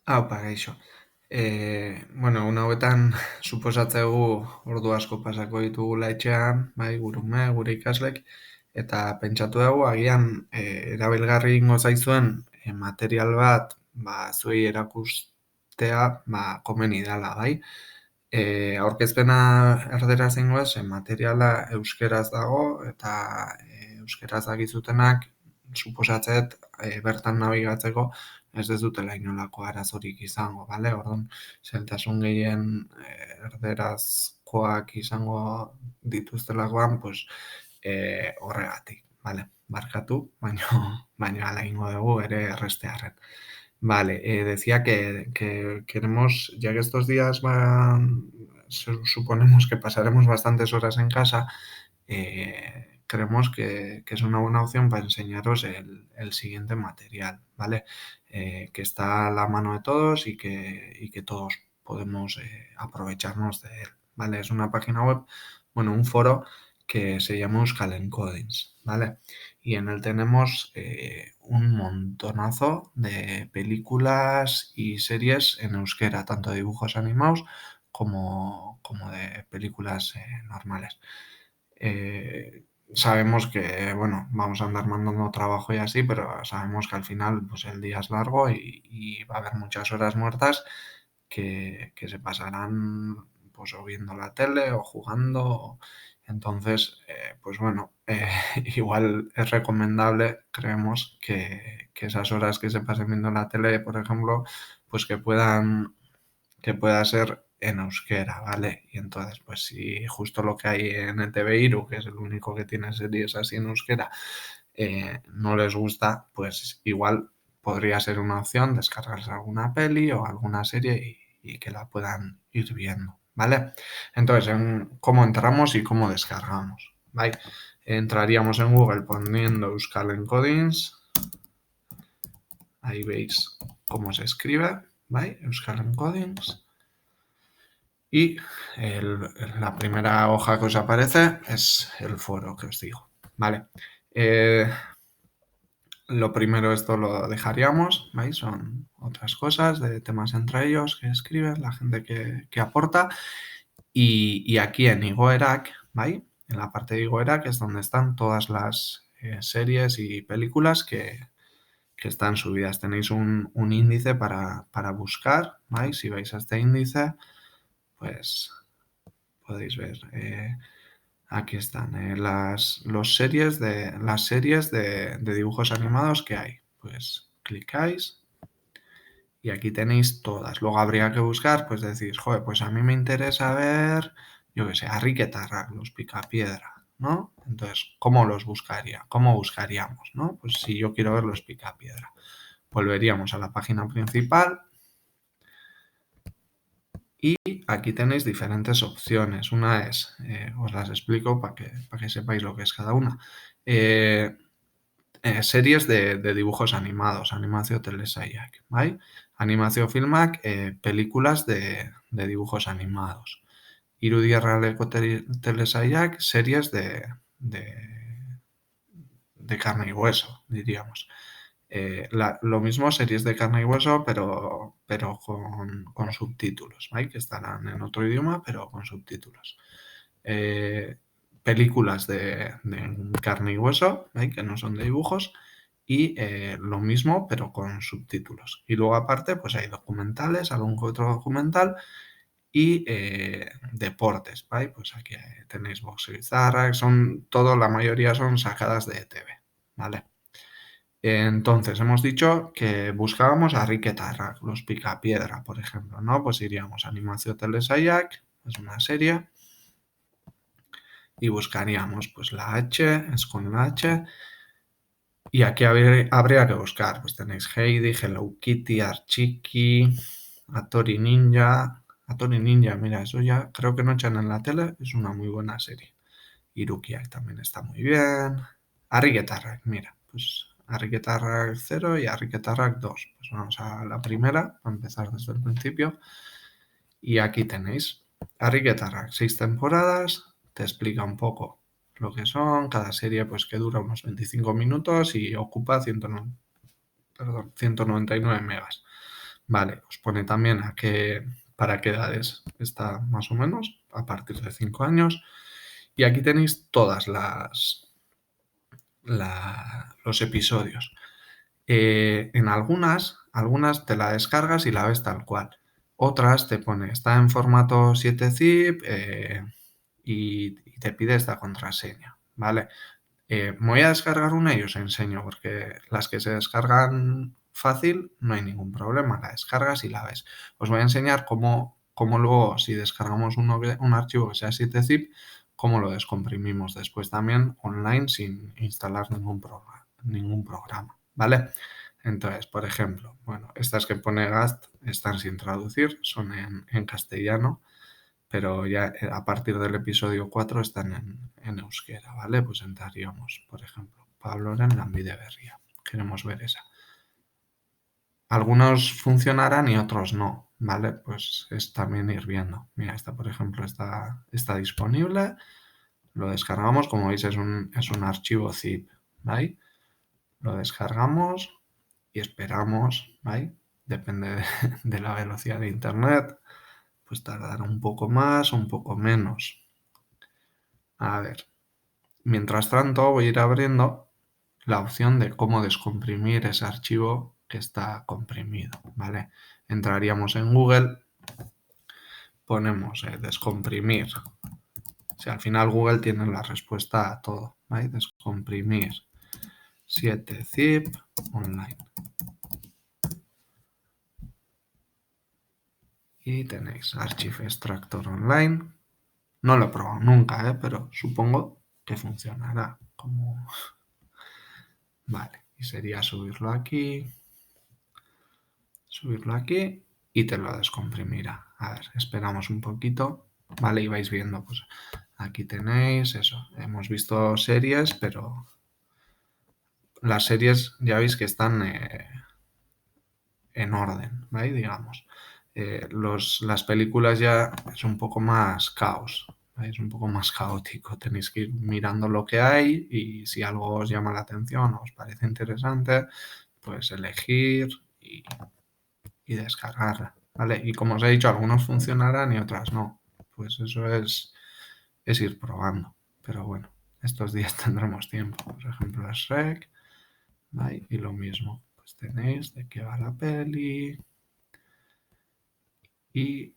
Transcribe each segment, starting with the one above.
Aupa, gaixo. Bueno, egun hauetan suposatzegu ordu asko pasako ditugula etxean, bai, gure ume, gure ikaslek, eta pentsatu dugu agian erabilgarri ingo zaizuen material bat, zuei erakustea, komeni dela, bai. Aurkezpena erderaz egingo ez, materiala euskeraz dago, eta euskeraz dakizutenak suposatzet bertan nabigatzeko ez dutela inolako arazorik izango, bale? Orduan, zailtasun gehien erderazkoak izango dituztelakoan, pues, horregatik, bale? Barkatu, baina hala egingo dugu ere errestearren. Vale, decía que queremos, ya que estos días suponemos que pasaremos bastantes horas en casa, creemos que es una buena opción para enseñaros el siguiente material, ¿vale? Que está a la mano de todos y que todos podemos aprovecharnos de él, ¿vale? Es una página web, bueno, un foro que se llama Euskal Encodings, ¿vale? Y en él tenemos un montonazo de películas y series en euskera, tanto de dibujos animados como de películas normales. Sabemos que, bueno, vamos a andar mandando trabajo y así, pero sabemos que al final pues el día es largo y va a haber muchas horas muertas que se pasarán pues o viendo la tele o jugando. Entonces, pues bueno, igual es recomendable, creemos, que esas horas que se pasen viendo la tele, por ejemplo, pues que pueda ser en euskera, ¿vale? Y entonces, pues si justo lo que hay en el TV Iru, que es el único que tiene series así en euskera, no les gusta, pues igual podría ser una opción descargarse alguna peli o alguna serie y que la puedan ir viendo, ¿vale? Entonces, ¿cómo entramos y cómo descargamos? ¿Vale? Entraríamos en Google poniendo Euskal Encodings. Ahí veis cómo se escribe, ¿vale? Euskal Encodings. Y la primera hoja que os aparece es el foro que os digo, ¿vale? Lo primero esto lo dejaríamos, ¿veis? Son otras cosas de temas entre ellos que escriben, la gente que aporta. Y aquí en Igoerak, ¿vale? En la parte de Igoerak es donde están todas las series y películas que están subidas. Tenéis un índice para buscar, ¿vale? Si vais a este índice, pues podéis ver. Aquí están las series de dibujos animados que hay. Pues clicáis y aquí tenéis todas. Luego habría que buscar, pues decís, joder, pues a mí me interesa ver, yo qué sé, a Riquetarra, los Picapiedra, ¿no? Entonces, ¿cómo los buscaría? ¿Cómo buscaríamos, no? Pues si yo quiero ver los Picapiedra, volveríamos a la página principal. Y aquí tenéis diferentes opciones. Una es, os las explico para que sepáis lo que es cada una. Series de dibujos animados, animazio telesaiak, ¿vale? Animazio filmak, películas de dibujos animados. Irudierraleko telesaiak, series de carne y hueso, diríamos. Lo mismo series de carne y hueso, pero con subtítulos, ¿vale? Que estarán en otro idioma, pero con subtítulos. Películas de carne y hueso, ¿vale? Que no son de dibujos, y lo mismo, pero con subtítulos. Y luego aparte, pues hay documentales, algún que otro documental, y deportes, ¿vale? Pues aquí tenéis Box Bizarra, la mayoría son sacadas de ETV, ¿vale? Entonces, hemos dicho que buscábamos a Riquetarra, los Picapiedra, por ejemplo, ¿no? Pues iríamos a Animación Telesaiak, es una serie, y buscaríamos, pues la H, es con la H, y aquí habría que buscar, pues tenéis Heidi, Hello Kitty, Archiki, Atori Ninja, mira, eso ya creo que no echan en la tele, es una muy buena serie. Irukiak también está muy bien. Arriguetarrak, mira, pues Arriguetarrak 0 y Arriguetarrak 2. Pues vamos a la primera, a empezar desde el principio. Y aquí tenéis Arriguetarrak, 6 temporadas, te explica un poco lo que son, cada serie pues que dura unos 25 minutos y ocupa 199 megas. Vale, os pone también para qué edades está más o menos, a partir de 5 años. Y aquí tenéis todas los episodios. En algunas te la descargas y la ves tal cual. Otras te pone, está en formato 7-zip y te pide esta contraseña, ¿vale? Me voy a descargar una y os enseño, porque las que se descargan fácil no hay ningún problema, la descargas y la ves. Os voy a enseñar cómo luego, si descargamos un archivo que sea 7-zip, cómo lo descomprimimos después también online sin instalar ningún programa, ¿vale? Entonces, por ejemplo, bueno, estas que pone GAST están sin traducir, son en castellano, pero ya a partir del episodio 4 están en euskera, ¿vale? Pues entraríamos, por ejemplo, Pabloren Lanbide Berria. Queremos ver esa. Algunos funcionarán y otros no, ¿vale? Pues es también ir viendo. Mira, esta, por ejemplo, está disponible. Lo descargamos, como veis, es un archivo zip, ¿vale? Lo descargamos y esperamos, ¿vale? Depende de la velocidad de internet, pues tardará un poco más o un poco menos. A ver, mientras tanto voy a ir abriendo la opción de cómo descomprimir ese archivo que está comprimido, ¿vale? Entraríamos en Google, ponemos descomprimir. Si al final Google tiene la respuesta a todo, ¿vale? Descomprimir 7-zip online. Y tenéis Archive Extractor Online. No lo he probado nunca, pero supongo que funcionará. Vale, y sería subirlo aquí y te lo descomprimirá. A ver, esperamos un poquito, ¿vale? Y vais viendo, pues aquí tenéis eso. Hemos visto series, pero las series ya veis que están en orden, ¿vale? Digamos. Las películas ya es un poco más caos, ¿vale? Es un poco más caótico. Tenéis que ir mirando lo que hay y si algo os llama la atención o os parece interesante, pues elegir y descargarla, ¿vale? Y como os he dicho, algunos funcionarán y otras no. Pues eso es ir probando. Pero bueno, estos días tendremos tiempo. Por ejemplo, Shrek, ¿vale? Y lo mismo. Pues tenéis de qué va la peli. Y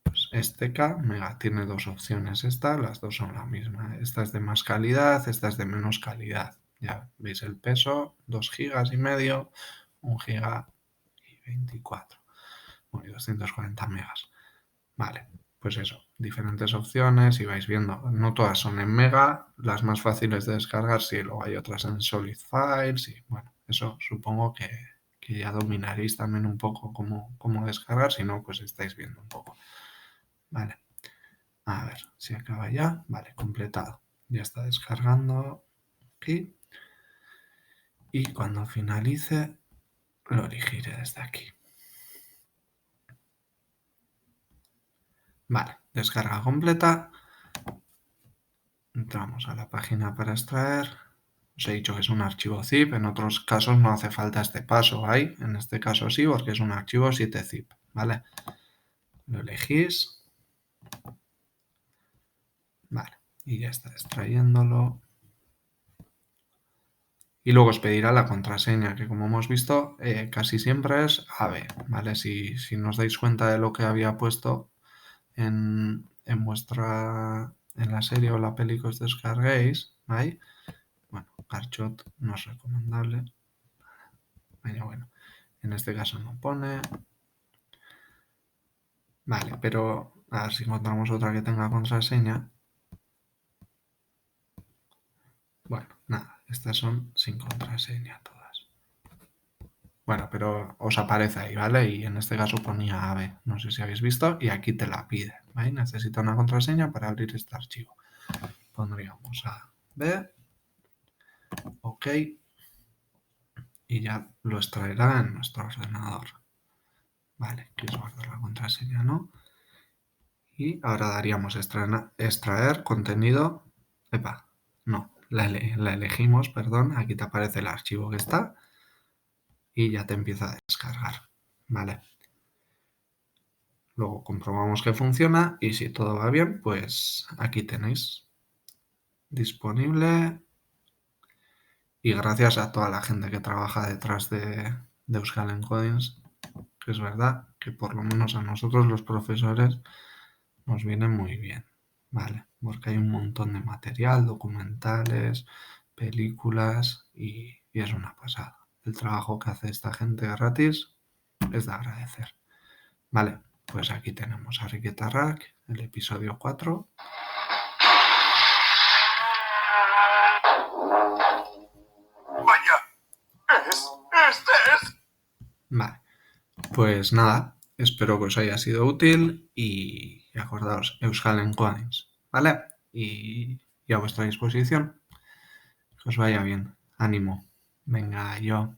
pues este K tiene dos opciones. Las dos son la misma. Esta es de más calidad, esta es de menos calidad. Ya veis el peso, 2,5 GB, 1,24 GB. Bueno, y 240 megas. Vale, pues eso, diferentes opciones y vais viendo. No todas son en mega, las más fáciles de descargar, sí, luego hay otras en solid files y bueno, eso supongo que ya dominaréis también un poco cómo descargar, si no, pues estáis viendo un poco. Vale, a ver si acaba ya. Vale, completado. Ya está descargando aquí. Y cuando finalice, lo elegiré desde aquí. Vale, descarga completa. Entramos a la página para extraer. Os he dicho que es un archivo zip, en otros casos no hace falta este paso, ¿vale? En este caso sí, porque es un archivo 7-zip, ¿vale? Lo elegís. Vale, y ya está extrayéndolo. Y luego os pedirá la contraseña, que como hemos visto, casi siempre es AB, ¿vale? Si no os dais cuenta de lo que había puesto en la serie o la peli que os descarguéis, ¿vale? Bueno, Carchot no es recomendable. Pero bueno, en este caso no pone. Vale, pero a ver si encontramos otra que tenga contraseña. Bueno, nada, estas son sin contraseña todas. Bueno, pero os aparece ahí, ¿vale? Y en este caso ponía AB, no sé si habéis visto, y aquí te la pide, ¿vale? Necesita una contraseña para abrir este archivo. Pondríamos AB, OK, y ya lo extraerá en nuestro ordenador. Vale, ¿quieres guardar la contraseña? No. Y ahora daríamos extraer contenido. Epa, no, la elegimos, perdón. Aquí te aparece el archivo que está. y ya te empieza a descargar, ¿vale? Luego comprobamos que funciona y si todo va bien, pues aquí tenéis disponible. Y gracias a toda la gente que trabaja detrás de Euskal Encodings, que es verdad que por lo menos a nosotros los profesores nos viene muy bien, ¿vale? Porque hay un montón de material, documentales, películas y es una pasada. El trabajo que hace esta gente gratis es de agradecer. Vale, pues aquí tenemos a Riqueta Rack, el episodio 4. Vaya, este es. Vale, pues nada, espero que os haya sido útil y acordaos, Euskal Encodings, ¿vale? Y a vuestra disposición. Que os vaya bien. Ánimo. Venga, yo.